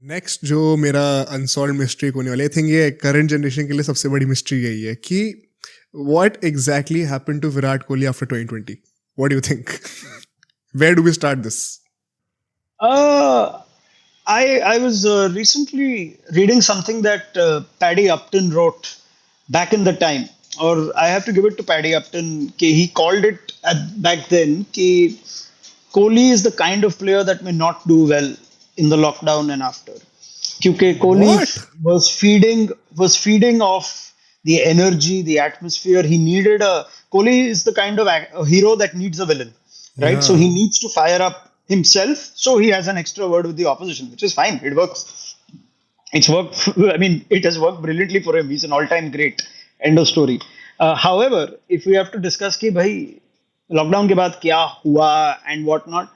Next जो मेरा unsolved mystery होने वाली, आई थिंक ये करंट जनरेशन के लिए सबसे बड़ी मिस्ट्री यही है कि what exactly happened to Virat Kohli after 2020. What do you think? Where do we start this? Uh, I was recently reading something that Paddy Upton wrote back in the time, or I have to give it to Paddy Upton. He called it back then. Kohli is the kind of player that may not do well in the lockdown and after. Because Kohli What? was feeding off the energy, the atmosphere. He needed a Kohli is the kind of a hero that needs a villain, right? So Yeah. he needs to fire up himself. So he has an extra word with the opposition, which is fine. It works. It's worked. I mean, it has worked brilliantly for him. He's an all-time great. End of story. However, if we have to discuss कि भाई lockdown के बाद क्या हुआ and what not,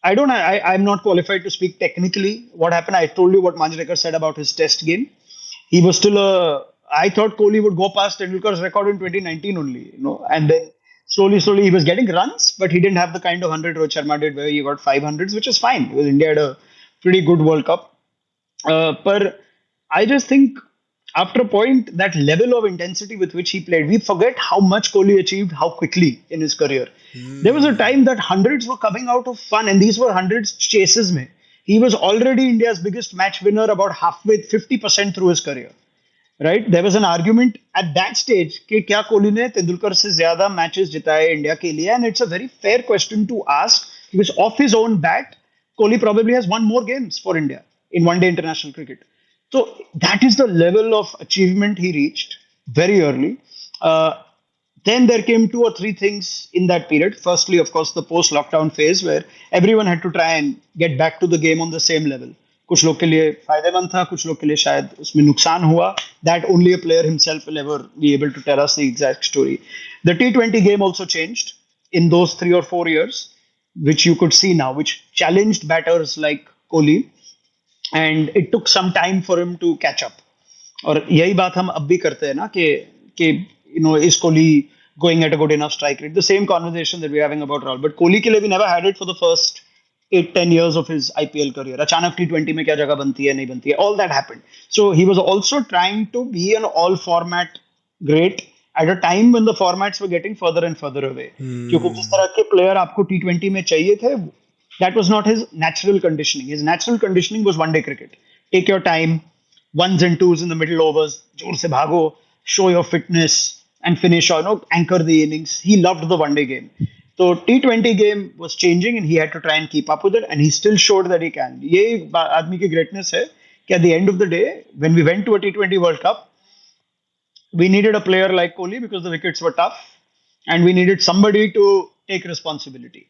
I'm not qualified to speak technically what happened. I told you what Manjrekar said about his test game. He was still I thought Kohli would go past Tendulkar's record in 2019 only, and then slowly he was getting runs, but he didn't have the kind of 100 Rohit Sharma did where he got 500s, which is fine because India had a pretty good World Cup. But I just think after a point, that level of intensity with which he played, we forget how much Kohli achieved, how quickly in his career. There was a time that hundreds were coming out of fun, and these were hundreds chases. Mein. He was already India's biggest match winner about halfway, 50% through his career. Right? There was an argument at that stage कि क्या कोहली ने तेंदुलकर से ज्यादा matches जिताए India के लिए, and it's a very fair question to ask because off his own bat, Kohli probably has won more games for India in one-day international cricket. So that is the level of achievement he reached very early. Then there came two or three things in that period. Firstly, of course, the post-lockdown phase where everyone had to try and get back to the game on the same level. कुछ लोग के लिए फायदेमंद था, कुछ लोग के लिए शायद उसमें नुकसान हुआ. That only a player himself will ever be able to tell us the exact story. The T20 game also changed in those 3 or 4 years, which you could see now, which challenged batters like Kohli, and it took some time for him to catch up. और यही बात हम अब भी करते हैं ना कि is Kohli going at a good enough strike rate? The same conversation that we're having about Rahul. But Kohli के लिए we never had it for the first 8-10 years of his IPL career. अचानक T20 में क्या जगह बनती है नहीं बनती है. All that happened. So he was also trying to be an all format great at a time when the formats were getting further and further away. क्योंकि जिस तरह के player आपको T20 में चाहिए थे, that was not his natural conditioning. His natural conditioning was one day cricket. Take your time, ones and twos in the middle overs, जोर से भागो, show your fitness and finish or anchor the innings. He loved the one day game. So T20 game was changing and he had to try and keep up with it, and he still showed that he can. ये आदमी की greatness है कि at the end of the day, when we went to a T20 World Cup, we needed a player like Kohli because the wickets were tough, and we needed somebody to take responsibility.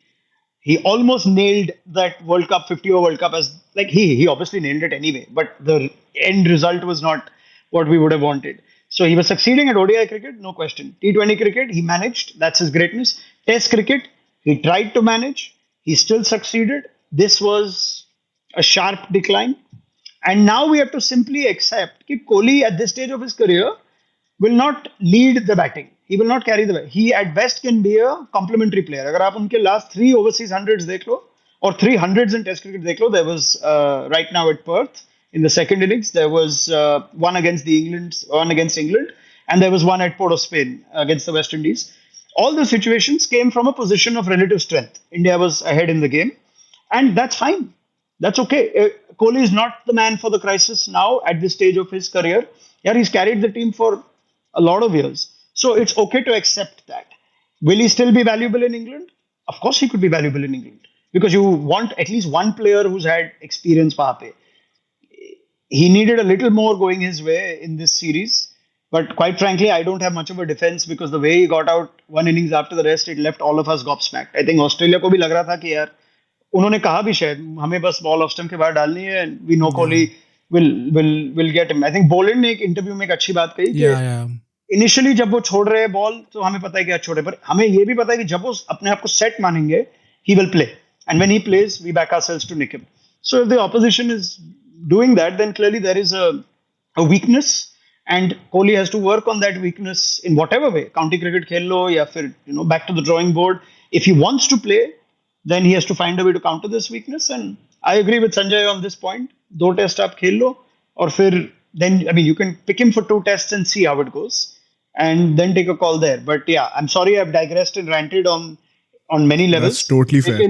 He almost nailed that World Cup, 50 over World Cup as like he obviously nailed it anyway, but the end result was not what we would have wanted. So he was succeeding at ODI cricket, no question. T20 cricket, he managed. That's his greatness. Test cricket, he tried to manage. He still succeeded. This was a sharp decline. And now we have to simply accept that Kohli at this stage of his career will not lead the batting. He will not carry the bat. He at best can be a complementary player. अगर आप उनके last 3 overseas hundreds देख लो or 3 hundreds in Test cricket देख लो, there was right now at Perth in the second innings there was one against England, and there was one at Port of Spain against the West Indies. All the situations came from a position of relative strength. India was ahead in the game, and that's fine. That's okay. Kohli is not the man for the crisis now at this stage of his career. Yeah, he's carried the team for a lot of years. So it's okay to accept that. Will he still be valuable in England? Of course, he could be valuable in England because you want at least one player who's had experience. He needed a little more going his way in this series. But quite frankly, I don't have much of a defense because the way he got out one innings after the rest, it left all of us gobsmacked. I think Australia को भी लग रहा था कि यार उन्होंने कहा भी शायद हमें बस बॉल ऑफ स्टंप के बाहर डालनी है and we know Kohli will get him. I think Boland ने एक इंटरव्यू में एक अच्छी बात कही कि इनिशियली जब वो छोड़ रहे हैं बॉल तो हमें पता है कि छोड़े, पर हमें ये भी पता है कि जब वो अपने आप को सेट मानेंगे he will play, and when he plays we back ourselves to nick him. So if the opposition is doing that, then clearly there is a weakness, and Kohli has to work on that weakness in whatever way. County cricket खेल लो या फिर back to the drawing board. If he wants to play, then he has to find a way to counter this weakness, and I agree with Sanjay on this point. 2 test आप खेल लो और फिर then I mean you can pick him for 2 tests and see how it goes and then take a call there. But yeah, I'm sorry I've digressed and ranted on many That's levels. totally fair.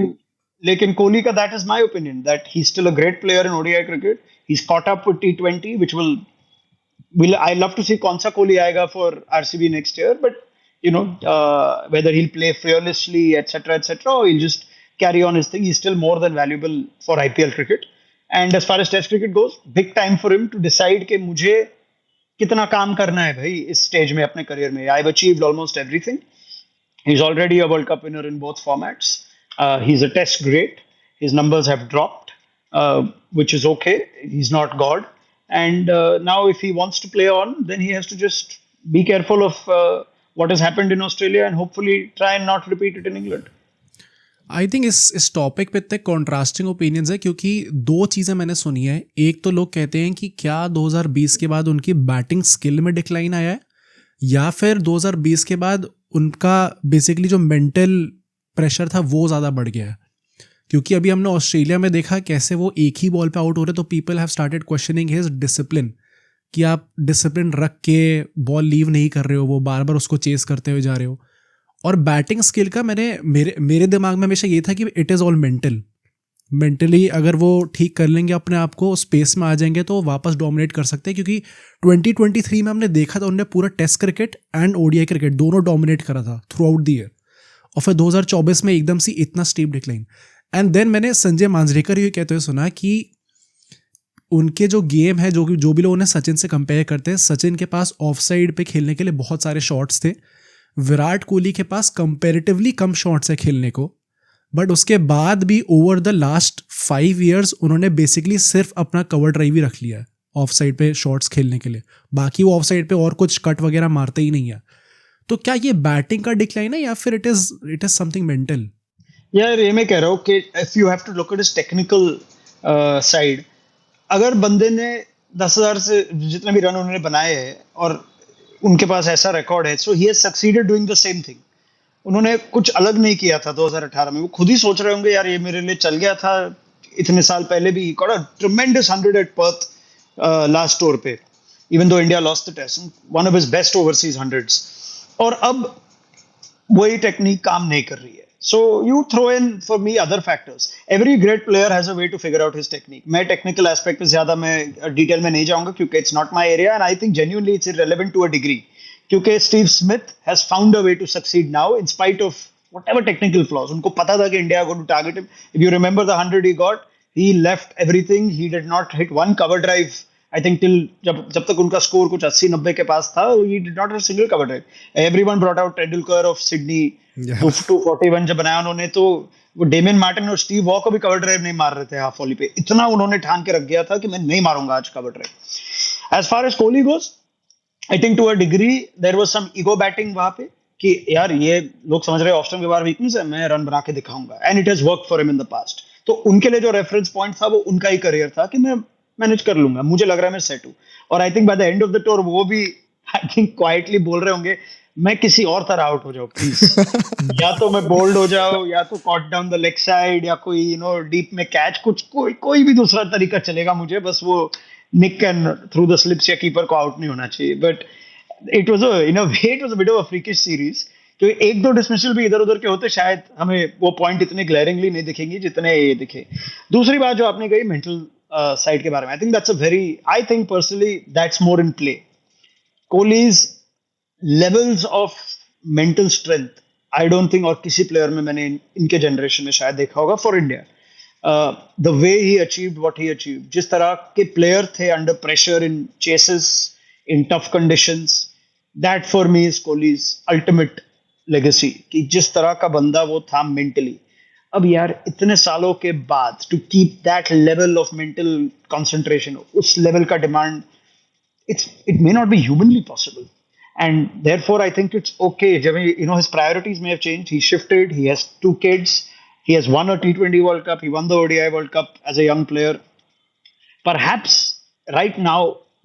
लेकिन कोहली का that is my opinion that he's still a great player in ODI cricket. He's caught up with T20, which will I love to see कौन सा कोहली आएगा for RCB next year, but whether he'll play fearlessly, etc., or he'll just carry on his thing. He's still more than valuable for IPL cricket. And as far as Test cricket goes, big time for him to decide कि मुझे कितना काम करना है भाई इस stage में अपने करियर में. I've achieved almost everything. He's already a World Cup winner in both formats. He's a Test great. His numbers have dropped, which is okay. He's not God. And now, if he wants to play on, then he has to just be careful of what has happened in Australia and hopefully try and not repeat it in England. I think इस topic पे इतने contrasting opinions है क्योंकि दो चीज़ें मैंने सुनी है. एक तो लोग कहते हैं कि क्या 2020 के बाद उनकी बैटिंग स्किल में डिक्लाइन आया है या फिर 2020 के बाद उनका बेसिकली जो मेंटल प्रेशर था वो ज़्यादा बढ़ गया है. क्योंकि अभी हमने ऑस्ट्रेलिया में देखा कैसे वो एक ही बॉल पे आउट हो रहे, तो people have started questioning his discipline कि आप डिसिप्लिन रख के बॉल लीव नहीं कर रहे हो, वो बार बार उसको चेस करते हुए जा रहे हो. और बैटिंग स्किल का मेरे दिमाग में हमेशा ये था कि इट इज़ ऑल मेंटली अगर वो ठीक कर लेंगे अपने आप को, स्पेस में आ जाएंगे तो वापस डोमिनेट कर सकते हैं. क्योंकि 2023 में हमने देखा था उन्होंने पूरा test cricket and ODI cricket दोनों डोमिनेट करा था थ्रू आउट द ईयर, और फिर 2024 में एकदम से इतना स्टीप डिक्लाइन. एंड देन मैंने संजय मांजरेकर ये कहते हुए सुना कि उनके जो गेम है, जो भी लोग उन्हें सचिन से कंपेयर करते हैं, सचिन के पास ऑफ साइड पे खेलने के लिए बहुत सारे शॉट्स थे. विराट कोहली के पास कंपैरेटिवली कम शॉट्स है खेलने को, बट उसके बाद भी ओवर द लास्ट 5 years उन्होंने बेसिकली सिर्फ अपना कवर ड्राइव ही रख लिया है ऑफ साइड पे शॉट्स खेलने के लिए. बाकी वो ऑफ साइड पे और कुछ कट वगैरह मारते ही नहीं है. तो क्या ये बैटिंग का डिक्लाइन है या फिर इट इज समथिंग मेंटल? यार ये मैं कह रहा हूँ कि if you have to look at his technical side, अगर बंदे ने 10,000 से जितने भी रन उन्होंने बनाए हैं और उनके पास ऐसा रिकॉर्ड है, so he has succeeded doing the same thing. उन्होंने कुछ अलग नहीं किया था 2018 में. वो खुद ही सोच रहे होंगे यार ये मेरे लिए चल गया था इतने साल पहले भी. Got a tremendous 100 at Perth last tour पे, even though India lost the test, one of his best overseas 100s. और अब वही टेक्निक काम नहीं कर रही है. So you throw in for me other factors. Every great player has a way to figure out his technique. मैं technical aspect पे ज़्यादा मैं detail में नहीं जाऊँगा क्योंकि it's not my area and I think genuinely it's irrelevant to a degree. क्योंकि Steve Smith has found a way to succeed now in spite of whatever technical flaws. उनको पता था कि India are going to target him. If you remember the 100 he got, he left everything. He did not hit one cover drive. I think till जब तक उनका score कुछ 80-90 के पास था, he did not have a single cover drive. Everyone brought out Tendulkar of Sydney. 241 जब बनाया उन्होंने तो वो डेमियन मार्टिन और स्टीव वॉ को भी कवर ड्राइव नहीं मार रहे थे हाफ वॉली पे. इतना उन्होंने ठान के रख गया था कि मैं नहीं मारूंगा आज cover drive. As far as Kohli goes, I think to a degree there was some ego batting वहां पे कि यार ये लोग समझ रहे हैं ऑस्ट्रेलिया के बाहर वीकनेस है, मैं रन बना के दिखाऊंगा. And it has work for him in the past. तो उनके लिए जो रेफरेंस पॉइंट था वो उनका ही करियर था कि मैं मैनेज कर लूंगा, मुझे लग रहा है मैं सेट हूं. और I think by the end of the tour वो भी आई थिंक क्वाइटली बोल रहे होंगे मैं किसी और तरह आउट हो जाऊं प्लीज. या तो मैं बोल्ड हो जाऊं या तो caught down the leg side या कोई डीप में कैच, कुछ कोई भी दूसरा तरीका चलेगा मुझे, बस वो nick and through the slips या कीपर को आउट नहीं होना चाहिए. But it was in a way it was a bit of a freakish series. तो एक दो डिसमिसल भी इधर उधर के होते शायद हमें वो पॉइंट इतने ग्लेरिंगली नहीं दिखेंगे जितने ये दिखे. दूसरी बात जो आपने कही मेंटल साइड के बारे में, आई think that's a very, I think personally that's more in play. Kohli's levels of mental strength I don't think और किसी प्लेयर में मैंने इनके जनरेशन में शायद देखा होगा for India. The way he achieved what he achieved, जिस तरह के प्लेयर थे under pressure in chases in tough conditions, that for me is Kohli's ultimate legacy. कि जिस तरह का बंदा वो था मेंटली. अब यार इतने सालों के बाद to keep that level of mental concentration, उस लेवल का demand, it may not be humanly possible. And therefore I think it's okay. His priorities may have changed. He shifted, he has 2 kids, he has won a T20 World Cup, he won the ODI World Cup as a young player. Perhaps right now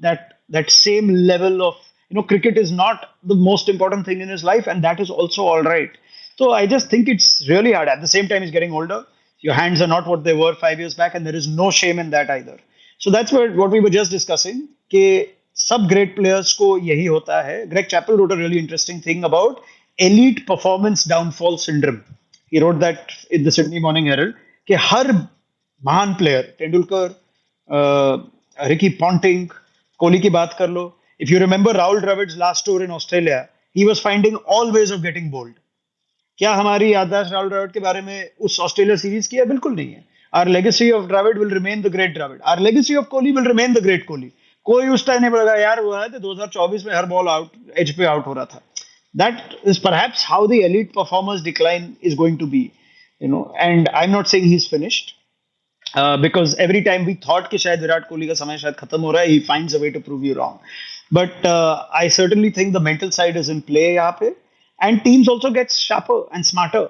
that same level of cricket is not the most important thing in his life, and that is also all right. So I just think it's really hard. At the same time he's getting older, Your hands are not what they were 5 years back, and there is no shame in that either. So that's what we were just discussing. कि सब great players को यही होता है. Greg Chappell wrote a really interesting thing about elite performance downfall syndrome. He wrote that in the Sydney Morning Herald कि हर महान player, Tendulkar, Ricky Ponting, Kohli की बात कर लो. If you remember Rahul Dravid's last tour in Australia, he was finding all ways of getting bowled. क्या हमारी याददाश्त राहुल द्रविड़ के बारे में उस ऑस्ट्रेलिया सीरीज की है? बिल्कुल नहीं है. Our legacy of Dravid will remain the great Dravid. Our legacy of Kohli will remain the great Kohli. कोई उस टाइम नहीं बोलेगा यार वो है तो 2024 में हर बॉल आउट एज पे आउट हो रहा था. That is perhaps how the elite performers decline is going to be, and I'm not saying he's finished. Because every time we thought कि शायद विराट कोहली का समय शायद खत्म हो रहा है, he finds a way to prove you wrong. But I certainly think the mental side is in play यहाँ पे, and teams also get sharper and smarter.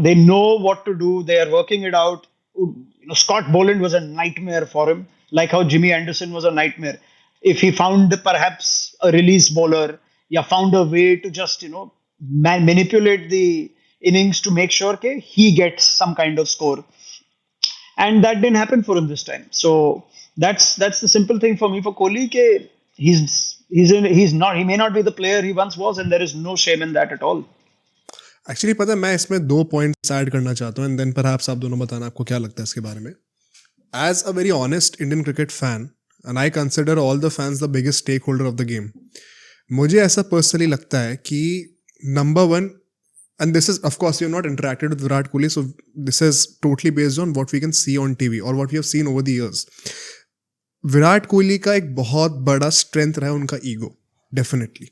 They know what to do. They are working it out. Scott Boland was a nightmare for him, like how Jimmy Anderson was a nightmare. If he found perhaps a release bowler, found a way to just manipulate the innings to make sure that he gets some kind of score. And that didn't happen for him this time. So that's the simple thing for me for Kohli. He may not be the player he once was, and there is no shame in that at all. Actually पता है मैं इसमें 2 points add करना चाहता हूँ and then perhaps आप दोनों बताना आपको क्या लगता है इसके बारे में. As a very honest Indian cricket fan and I consider all the fans the biggest stake holder of the game, मुझे ऐसा पर्सनली लगता है कि number 1, and this is of course you're not interacted with Virat Kohli, so this is totally based on what we can see on TV or what we have seen over the years. Virat Kohli का एक बहुत बड़ा strength रहा है उनका ego, definitely.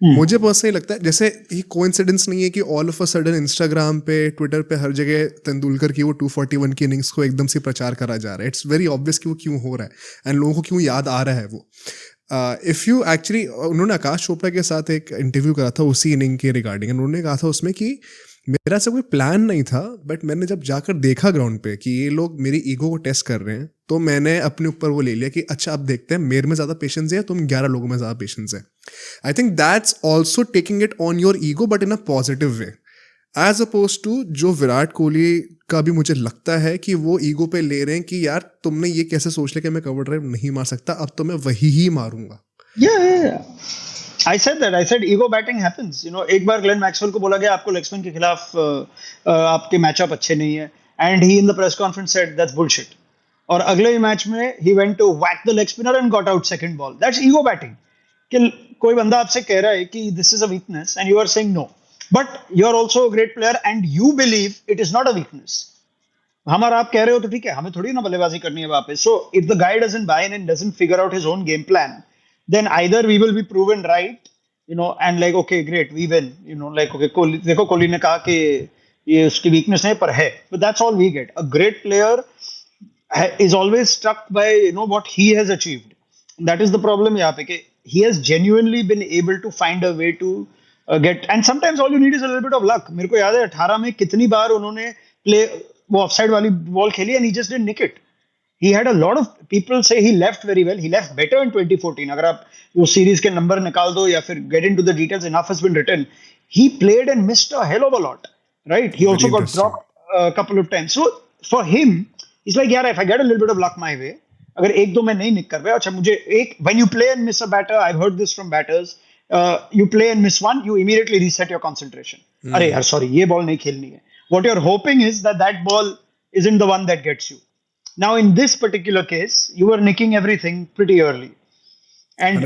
मुझे personally लगता है जैसे ये कोइंसिडेंस नहीं है कि all of a sudden Instagram पे, ट्विटर पे, हर जगह तेंदुलकर की वो 241 की इनिंग्स को एकदम से प्रचार करा जा रहा है. इट्स वेरी ऑब्वियस कि वो क्यों हो रहा है एंड लोगों को क्यों याद आ रहा है वो. इफ़ यू एक्चुअली, उन्होंने आकाश चोपड़ा के साथ एक इंटरव्यू करा था उसी इनिंग के रिगार्डिंग, उन्होंने कहा था उसमें कि मेरा ऐसा कोई प्लान नहीं था, बट मैंने जब जाकर देखा ग्राउंड पे कि ये लोग मेरी ईगो को टेस्ट कर रहे हैं, तो मैंने अपने ऊपर वो ले लिया कि अच्छा अब देखते हैं मेरे में ज़्यादा पेशेंस है, तुम 11 लोगों में ज़्यादा पेशेंस है. I think that's also taking it on your ego but in a positive way, as oppose to जो विराट कोहली का भी मुझे लगता है कि वो ईगो पे ले रहे हैं कि यार तुमने ये कैसे सोच लिया कि मैं कवर ड्राइव नहीं मार सकता, अब तो मैं वही ही मारूंगा. Yeah. I said that. I said ego batting happens. एक बार ग्लेन मैक्सवेल को बोला गया आपको लेग स्पिन के खिलाफ आपके मैचअप अच्छे नहीं है, and he in the press conference said that's bullshit. और अगले मैच में he went to whack the leg spinner and got out second ball. That's ego batting. कि कोई बंदा आपसे कह रहा है कि this is a weakness and you are saying no, but you are also a great player and you believe it is not a weakness. हम और आप कह रहे हो तो ठीक है, हमें थोड़ी ना बल्लेबाजी करनी है वापस. So if the guy doesn't buy in and doesn't figure out his own game plan, then either we will be proven right, and like okay great we win, like okay देखो कोहली ने कहा कि ये उसकी वीकनेस है पर है, but that's all we get. A great player is always struck by what he has achieved. That is the problem यहाँ पे कि he has genuinely been able to find a way to get, and sometimes all you need is a little bit of luck. मेरे को याद है 18 में कितनी बार उन्होंने वो ऑफसाइड वाली बॉल खेली and he just didn't nick it. He had a lot of people say he left very well. He left better in 2014. अगर आप वो सीरीज के नंबर निकाल दो या फिर get into the details, enough has been written. He played and missed a hell of a lot, right? He also got dropped a couple of times. So for him, he's like, यार, if I get a little bit of luck my way, अगर एक दो मैं नहीं निक कर पाया, अच्छा मुझे एक, when you play and miss a batter, I've heard this from batters, you play and miss one, you immediately reset your concentration. अरे यार, sorry, ये ball नहीं खेलनी है. What you're hoping is that ball isn't the one that gets you. Now, in this particular case, you were nicking everything pretty early, and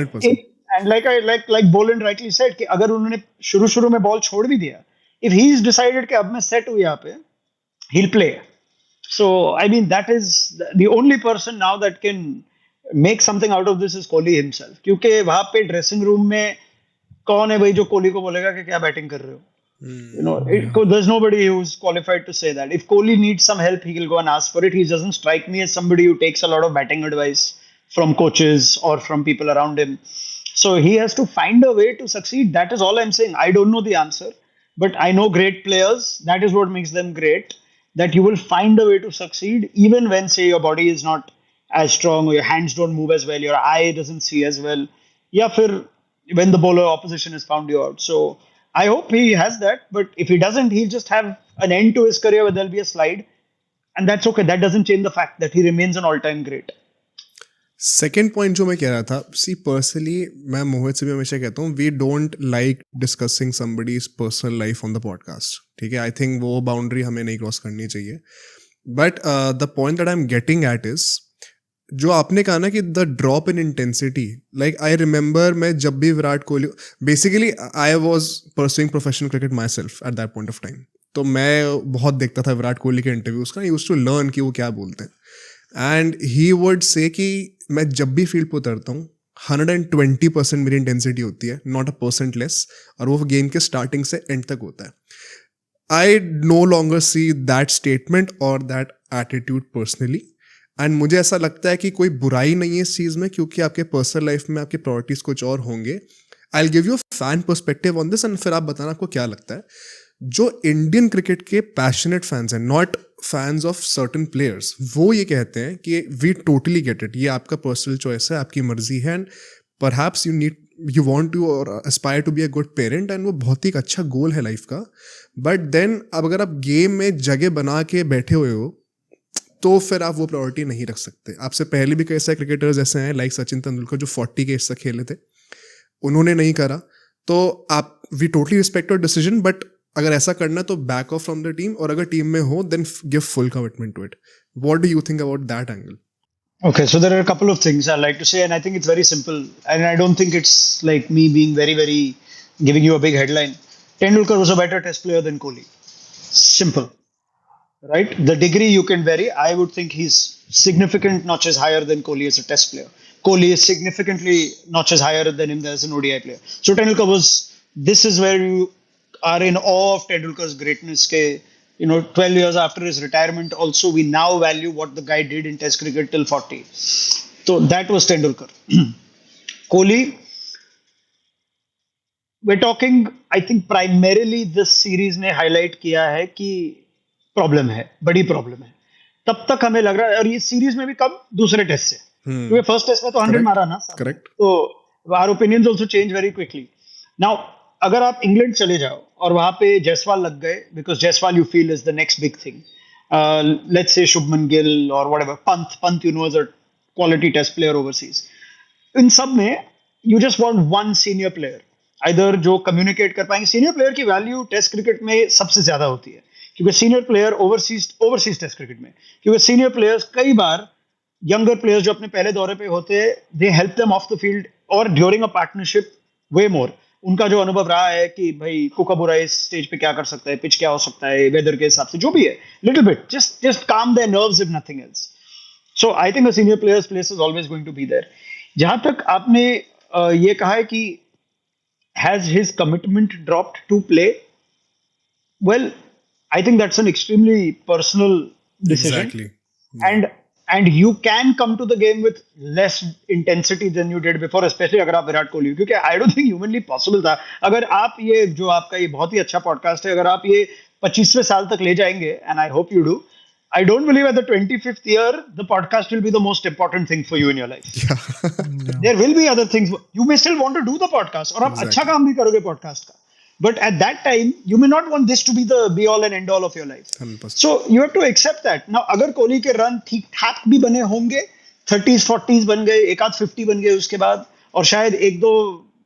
like Boland rightly said कि अगर उन्होंने शुरू में बॉल छोड़ भी दिया, if he's decided कि अब मैं set हूँ यहाँ पे, he'll play. So I mean that is the only person now that can make something out of this is Kohli himself. क्योंकि वहाँ पे dressing room में कौन है भाई जो कोहली को बोलेगा कि क्या बैटिंग कर रहे हो? There's nobody who's qualified to say that. If Kohli needs some help, he'll go and ask for it. He doesn't strike me as somebody who takes a lot of batting advice from coaches or from people around him. So he has to find a way to succeed. That is all I'm saying. I don't know the answer, but I know great players. That is what makes them great. That you will find a way to succeed even when, say, your body is not as strong or your hands don't move as well, your eye doesn't see as well. Yeah, when the bowler opposition has found you out. So I hope he has that, but if he doesn't, he'll just have an end to his career where there'll be a slide. and that's okay. That doesn't change the fact that he remains an all-time great. Second point जो मैं कह रहा था, सी personally मैं मोहित से भी हमेशा कहता हूँ, we don't like discussing somebody's personal life on the podcast. ठीक है, आई थिंक वो बाउंड्री हमें नहीं क्रॉस करनी चाहिए. But the point that I am getting eight is, जो आपने कहा ना कि the drop in intensity, like I remember मैं जब भी Virat Kohli, basically I was pursuing professional cricket my self at that point of time, तो मैं बहुत देखता था विराट कोहली के इंटरव्यूज का, यूज्ड टू लर्न कि वो क्या बोलते हैं. एंड ही वुड से कि मैं जब भी फील्ड पे उतरता हूँ 120% मेरी इंटेंसिटी होती है, नॉट अ परसेंट लेस, और वो गेम के स्टार्टिंग से एंड तक होता है. I know longer see that statement और दैट एटीट्यूड पर्सनली, एंड मुझे ऐसा लगता है कि कोई बुराई नहीं है इस चीज़ में, क्योंकि आपके पर्सनल लाइफ में आपकी प्रायोरिटीज कुछ और होंगे. I will give you fan perspective on this, and फिर आप बताना आपको क्या लगता है. जो इंडियन क्रिकेट के पैशनेट फैंस हैं, not fans of certain players, वो ये कहते हैं कि वी टोटली गेट इट, ये आपका पर्सनल चॉइस है, आपकी मर्जी है, and perhaps you want to or aspire to be a good parent, and वो बहुत ही एक अच्छा गोल है लाइफ का. बट देन अब अगर आप गेम में जगह बना के बैठे हुए हो, तो फिर आप वो प्रायोरिटी नहीं रख सकते. आपसे पहले भी कई सारे क्रिकेटर्स ऐसे हैं, लाइक सचिन तेंदुलकर, जो 40 के तक खेले थे, उन्होंने नहीं करा. तो आप, we totally respect your decision, but अगर ऐसा करना तो back off from the team, और अगर टीम में हो then give full commitment to it. What do you think about that angle? Okay, so there are a couple of things I like to say, and I think it's very simple, and I don't think it's like me being very, very giving you a big headline. Tendulkar was a better test player than Kohli. Simple, right? The degree you can vary. I would think he's significant notches higher than Kohli as a test player. Kohli is significantly notches higher than him as an ODI player. So Tendulkar was. This is where you are in awe of Tendulkar's greatness. 12 years after his retirement, also we now value what the guy did in Test cricket till 40. So that was Tendulkar. Kohli, we're talking, I think primarily this series ने highlight किया है कि problem है, बड़ी problem है. तब तक हमें लग रहा है, और ये सीरीज में भी कब, दूसरे टेस्ट से, क्योंकि फर्स्ट टेस्ट में तो 100 मारा ना. करेक्ट. तो our opinions also change very quickly. Now अगर आप इंग्लैंड चले जाओ और वहां पे जायसवाल लग गए, because Jaiswal you feel is the next big thing, let's say Shubman Gill और whatever, Pant you know as a quality test player overseas, इन सब में you just want one senior player, either जो कम्युनिकेट कर पाएंगे. सीनियर प्लेयर की वैल्यू टेस्ट क्रिकेट में सबसे ज्यादा होती है, क्योंकि senior player overseas test cricket में, क्योंकि सीनियर प्लेयर्स कई बार यंगर प्लेयर्स जो अपने पहले दौरे पे होते हैं, they help them of the field और ड्यूरिंग अ पार्टनरशिप वे मोर. उनका जो अनुभव रहा है कि भाई कुकाबुरा इस स्टेज पे क्या कर सकता है, पिच क्या हो सकता है, वेदर के हिसाब से जो भी है, little bit just calm their nerves if nothing else. So I think a senior players place is always going to be there. जहां तक आपने ये कहा है कि has his commitment dropped to play, well I think that's an extremely personal decision, and you can come to the game with less intensity than you did before, especially अगर आप विराट कोहली, क्योंकि I don't think humanly possible था. अगर आप ये जो आपका ये बहुत ही अच्छा पॉडकास्ट है, अगर आप ये 25वें साल तक ले जाएंगे, and I hope you do, I don't believe at the 25th year the podcast will be the most important thing for you in your life. There will be other things. You may still want to do the podcast, और आप अच्छा काम भी करोगे podcast का. But at that time, you may not want this to be the be all and end all of your life. 100%. So you have to accept that. Now, अगर कोहली के run ठीक ठाक भी बने होंगे, 30s 40s बन गए, एक आध 50 बन गए उसके बाद, और शायद एक दो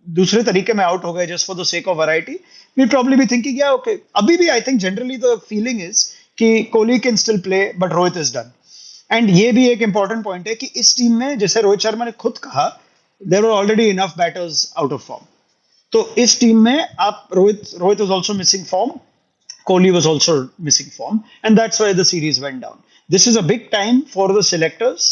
दूसरे तरीके में आउट हो गए just for the sake of variety, we'll probably be thinking, yeah, okay. अभी भी I think generally the feeling is कि Kohli can still play, but Rohit is done. And ये भी एक important point है कि इस टीम में, जैसे रोहित शर्मा ने खुद कहा, there were already enough batters out of form. तो इस टीम में आप Rohit was also missing form, Kohli was also missing form, and that's why the series went down. This is a big time for the selectors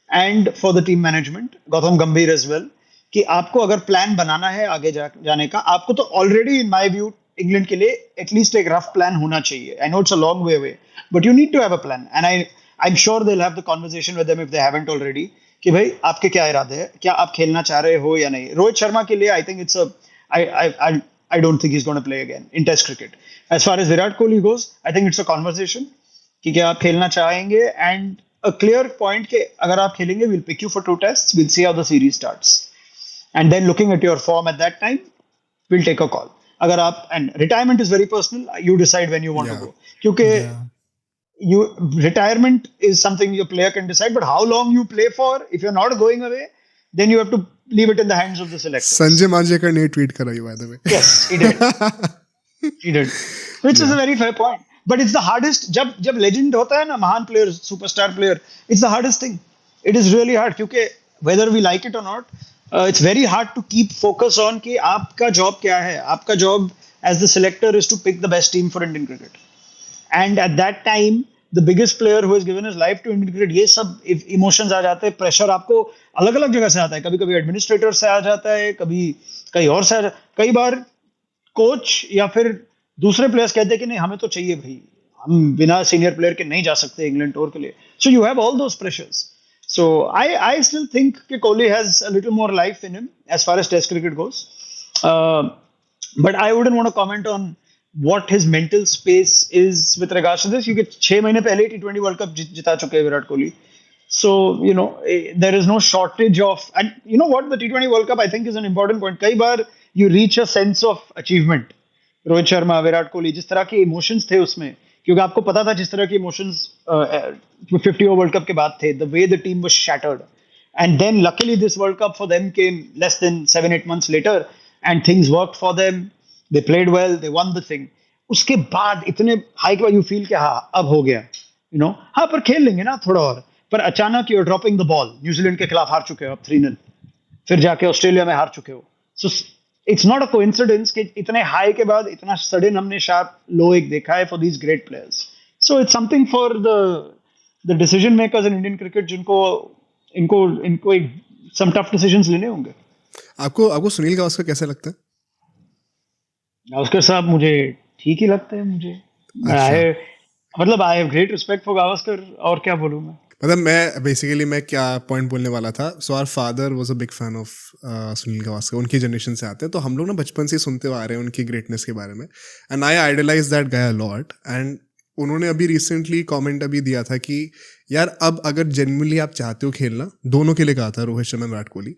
and for the team management, Gautam Gambhir as well, कि आपको अगर plan बनाना है आगे जाने का, आपको तो already in my view England के लिए एटलीस्ट एक रफ प्लान होना चाहिए. I know it's a long way away, but you need to have a plan, and I am sure they will have the conversation with them if they haven't already, कि भाई आपके क्या इरादे हैं, क्या आप खेलना चाह रहे हो या नहीं. रोहित शर्मा के लिए आई think it's a I don't think he's going to play again in Test cricket. As far as Virat Kohli goes, I think it's a conversation कि क्या आप खेलना चाहेंगे, and a clear point कि अगर आप खेलेंगे, we'll pick you for 2 tests, we'll see how the series starts, and then looking at your form at that time, we'll take a call. अगर आप, and retirement is very personal, you decide when you want to go, क्योंकि retirement is something your player can decide, but how long you play for, if you're not going away, then you have to leave it in the hands of the selectors. Sanjay Manjrekar ने tweet करा ये by the way. Yes, he did. He did. Which is a very fair point. But it's the hardest. जब legend होता है ना, महान player, superstar player, it's the hardest thing. It is really hard क्योंकि whether we like it or not, it's very hard to keep focus on कि आपका job क्या है. आपका job as the selector is to pick the best team for Indian cricket. And at that time, the biggest player who has given his life to Indian cricket, ये सब emotions आ जाते हैं, pressure आपको अलग अलग जगह से आता है. कभी कभी एडमिनिस्ट्रेटर से आ जाता है, कभी कहीं और से आ जाता है. कई बार कोच या फिर दूसरे प्लेयर्स कहते हैं कि नहीं हमें तो चाहिए भाई, हम बिना सीनियर प्लेयर के नहीं जा सकते इंग्लैंड टूर के लिए. So you have all those pressures. So I still think कि Kohli has a little more life in him as far as test cricket goes. But I wouldn't want to comment on what his mental space is with regards to this. क्योंकि 6 महीने पहले T20 world cup जिता चुके हैं Virat Kohli. So, there is no shortage of, and you know what, the T20 World Cup I think is an important point. कई बार you reach a sense of achievement. Rohit Sharma, Virat Kohli, जिस तरह के इमोशंस थे उसमें, क्योंकि आपको पता था जिस तरह के इमोशंस 50 ओवर वर्ल्ड कप के बाद थे, the way the team was shattered. And then luckily this World Cup for them came less than 7-8 months later and things worked for them. They played well, they won the thing. उसके बाद इतने high के बाद you feel कि हाँ अब हो गया, हाँ पर खेल लेंगे ना थोड़ा और. पर अचानक you are dropping the ball. New Zealand के खिलाफ हार चुके हो आप 3-0, फिर जाके ऑस्ट्रेलिया में हार चुके हो. So it's not a coincidence कि इतने हाई के बाद इतना सडन हमने शार्प लो एक देखा है for these great players. So it's something for the decision makers in Indian cricket, जिनको इनको एक सम टफ डिसीजंस लेने होंगे. आपको सुनील गावस्कर कैसा लगता है? गावस्कर साहब मुझे ठीक ही लगते हैं. मुझे मतलब I have great respect for Gavaskar. और क्या बोलूं मैं, मतलब मैं क्या पॉइंट बोलने वाला था. So our father was a big fan of Sunil Gavaskar. उनकी जनरेशन से आते हैं, तो हम लोग ना बचपन से सुनते आ रहे हैं उनकी ग्रेटनेस के बारे में. And I idolise that guy a lot. And उन्होंने अभी रिसेंटली कमेंट अभी दिया था कि यार अब अगर जेन्युइनली आप चाहते हो खेलना, दोनों के लिए कहा था, रोहित शर्मा विराट कोहली,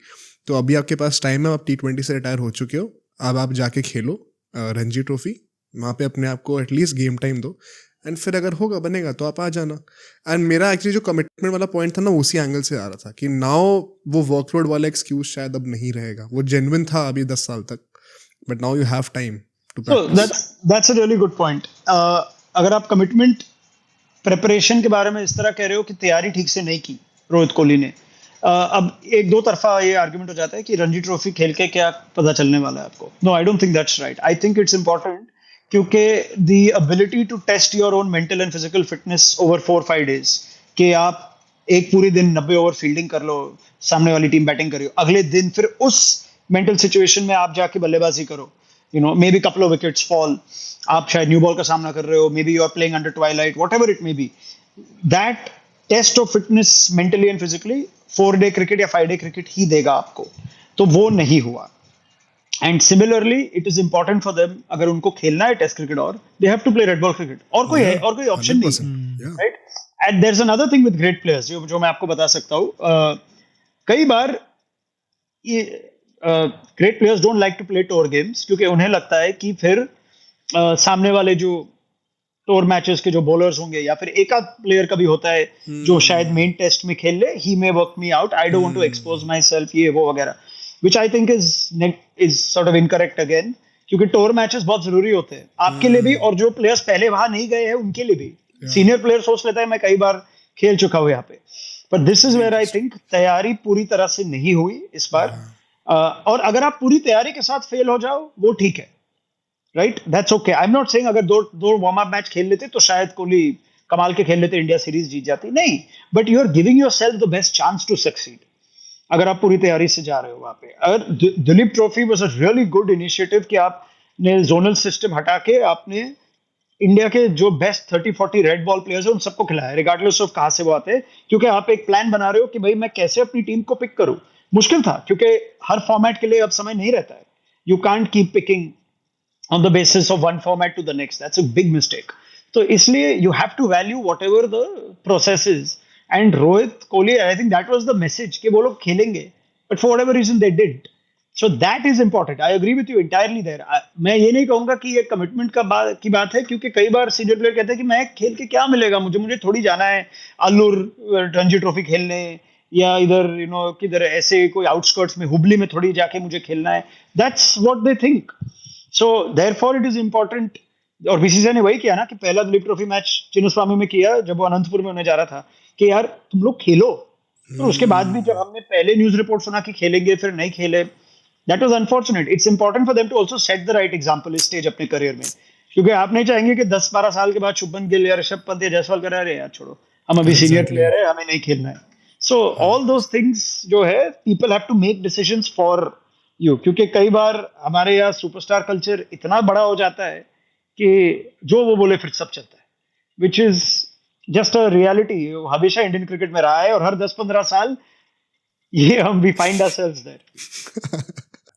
तो अभी आपके पास टाइम है. आप T20 से रिटायर हो चुके हो, अब आप जाके खेलो रणजी ट्रॉफी, वहाँ पे अपने आप को एटलीस्ट गेम टाइम दो, एंड फिर अगर होगा बनेगा तो आप आ जाना. एंड मेरा एक्चुअली जो कमिटमेंट वाला पॉइंट था ना, उसी एंगल से आ रहा था कि नाउ वो वर्कलोड वाला एक्सक्यूज शायद अब नहीं रहेगा. वो जेन्युइन था अभी 10 साल तक, but now you have time to practise. That's a really good point. अगर आप कमिटमेंट प्रिपरेशन के बारे में इस तरह कह रहे हो कि तैयारी ठीक से नहीं की रोहित कोहली ने, अब एक दो तरफा ये आर्गुमेंट हो जाता है कि रणजी ट्रॉफी खेल के क्या पता चलने वाला है आपको. No, I don't think that's right. I think it's important क्योंकि the ability to test your own mental and physical fitness over 4-5 days, कि आप एक पूरे दिन 90 ओवर फील्डिंग कर लो, सामने वाली टीम बैटिंग कर रही हो, अगले दिन फिर उस मेंटल सिचुएशन में आप जाके बल्लेबाजी करो, maybe couple of wickets fall, आप शायद न्यू बॉल का सामना कर रहे हो, maybe you are playing under twilight, whatever it may be. That test of fitness mentally and physically 4-day cricket या 5-day क्रिकेट ही देगा आपको. तो वो नहीं हुआ. And similarly it is important for them, अगर उनको खेलना है टेस्ट क्रिकेट, और they have to play red ball cricket. और कोई ऑप्शन नहीं, right. And there is another thing with great players जो मैं आपको बता सकता हूँ. कई बार ये great players don't like to play tour games, क्योंकि उन्हें लगता है कि फिर सामने वाले जो टूर मैचेस के जो बॉलर्स होंगे, या फिर एक आध प्लेयर का भी होता है जो शायद मेन टेस्ट में खेल ले, he may work me out, I don't want to expose myself, ये वो वगैरह, which I think is sort of incorrect again. क्योंकि टूर मैचेस बहुत जरूरी होते हैं आपके लिए भी, और जो प्लेयर्स पहले वहां नहीं गए हैं उनके लिए भी. सीनियर प्लेयर सोच लेता है मैं कई बार खेल चुका हूं यहाँ पे, पर this is where I think तैयारी पूरी तरह से नहीं हुई इस बार. और अगर आप पूरी तैयारी के साथ फेल हो जाओ वो ठीक है, right, that's okay. I am not saying अगर दो वार्म अप मैच खेल लेते तो शायद कोहली कमाल के खेल लेते, इंडिया सीरीज जीत जाती, नहीं, but you are giving yourself the best chance to succeed अगर आप पूरी तैयारी से जा रहे हो वहां पे. अगर Dilip trophy was a really good initiative कि आपने जोनल सिस्टम हटा के आपने इंडिया के जो बेस्ट 30-40 रेड बॉल प्लेयर्स हैं उन सबको खिलाया, रिगार्डलेस ऑफ कहां से वो आते हैं, क्योंकि आप एक प्लान बना रहे हो कि भाई मैं कैसे अपनी टीम को पिक करूं. मुश्किल था क्योंकि हर फॉर्मेट के लिए अब समय नहीं रहता है. You can't keep picking on the basis of one format to the next. That's a big mistake. So इसलिए you have to value whatever the process is. And Rohit Kohli, I think that was the message कि वो लोग खेलेंगे, but for whatever reason they didn't. So that is important. I agree with you entirely there. मैं ये नहीं कहूंगा कि ये कमिटमेंट की बात है, क्योंकि कई बार सीनियर प्लेयर कहते हैं कि मैं खेल के क्या मिलेगा मुझे थोड़ी जाना है अल्लूर रणजी ट्रॉफी खेलने, या इधर किधर ऐसे कोई आउटस्कर्ट्स में हुबली में थोड़ी जाके मुझे खेलना है. That's what they think. So therefore it is important. और बीसीसीआई ने वही किया ना कि पहला दिलीप ट्रॉफी मैच चिन्नस्वामी में किया जब वो अनंतपुर में होने जा रहा था कि यार तुम लोग खेलो. तो उसके बाद भी जब हमने पहले न्यूज रिपोर्ट सुना कि खेलेंगे फिर नहीं खेले, that was unfortunate. It's important for them to also set the right example इस स्टेज अपने करियर में, क्योंकि आप नहीं चाहेंगे कि 10-12 साल के बाद शुभमन गिल या ऋषभ पंत या जायसवाल कह रहे यार छोड़ो हम अभी सीनियर प्लेयर है हमें नहीं खेलना है. सो ऑल दोस थिंग्स जो है people have to make decisions for you, क्योंकि कई बार हमारे यहाँ सुपरस्टार कल्चर इतना बड़ा हो जाता है कि जो वो बोले फिर सब चलता है, which is just a reality. हमेशा इंडियन क्रिकेट में रहा है और हर 10-15 साल ये हम वी फाइंड आवरसेल्व्स देयर.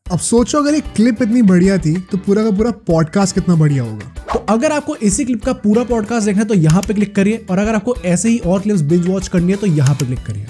अब सोचो अगर ये क्लिप इतनी बढ़िया थी तो पूरा का पूरा पॉडकास्ट कितना बढ़िया होगा. तो अगर आपको इसी क्लिप का पूरा पॉडकास्ट देखना है तो यहाँ पे क्लिक करिए, और अगर आपको ऐसे ही और क्लिप्स बिंज वॉच करनी है तो यहाँ पे क्लिक करिए.